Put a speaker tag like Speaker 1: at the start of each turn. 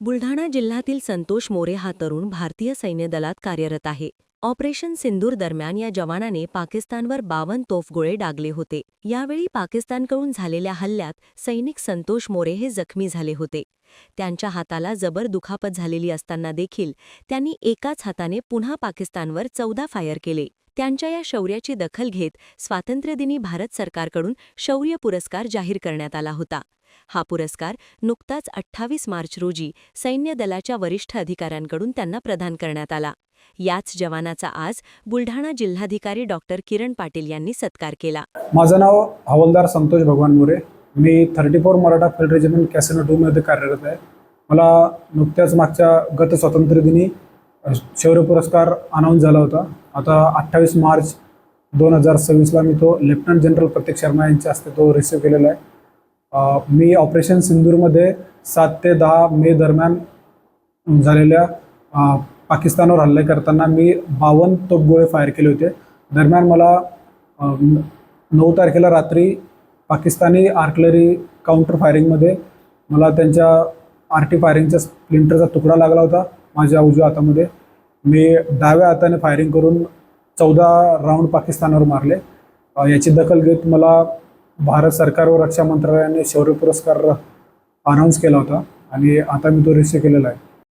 Speaker 1: बुलढाणा जिल्ह्यातील संतोष मोरे हा तरुण भारतीय सैन्य दलात कार्यरत आहे. ऑपरेशन सिंदूर दरम्यान या जवानाने पाकिस्तानवर 52 तोफगोळे डागले होते. यावेळी पाकिस्तानकडून झालेल्या हल्ल्यात सैनिक संतोष मोरे हे जखमी झाले होते. त्यांच्या हाताला जबर दुखापत झालेली असताना देखील त्यांनी एकाच हाताने पुन्हा पाकिस्तानवर 14 फायर केले. त्यांच्या या शौर्याची दखल घेत स्वातंत्र्यदिनी भारत सरकारकडून शौर्य पुरस्कार जाहीर करण्यात आला होता. हा पुरस्कार नुकताच 28 मार्च रोजी सैन्य दलाच्या वरिष्ठ अधिकाऱ्यांकडून त्यांना प्रदान करण्यात आला. याच जवानाचा आज बुलढाणा जिल्हाधिकारी डॉक्टर किरण पाटील यांनी सत्कार केला.
Speaker 2: माझं नाव हवालदार संतोष भगवान मोरे. मी 34 मराठा फील्ड रेजिमेंट कॅसिनो 2 मध्ये कार्यरत आहे. मला नुकत्याच मागच्या गत स्वातंत्र्यदिनी शौर्य पुरस्कार अनाऊन्स झाला होता. आता 28 मार्च 2026ला मी तो लेफ्टनंट जनरल प्रतीक शर्मा यांच्या हस्ते तो रिसीव्ह केलेला आहे. मी ऑपरेशन सिंदूरमध्ये 7 ते 10 मे दरम्यान झालेल्या पाकिस्तानवर हल्ले करताना मी 52 तोफगोळे फायर केले होते. दरम्यान मला 9 तारखेला रात्री पाकिस्तानी आर्टिलरी काउंटर फायरिंगमध्ये मला त्यांच्या आरटी फायरिंगच्या स्प्लिंटरचा तुकडा लागला होता माझ्या उजव्या हातामध्ये. मी डाव्या हाताने फायरिंग करून 14 राऊंड पाकिस्तानवर मारले. याची दखल घेत मला भारत सरकार व रक्षा मंत्रालयाने शौर्य पुरस्कार अनाऊन्स केला होता आणि आता मी तो रिसीव्ह केलेला आहे.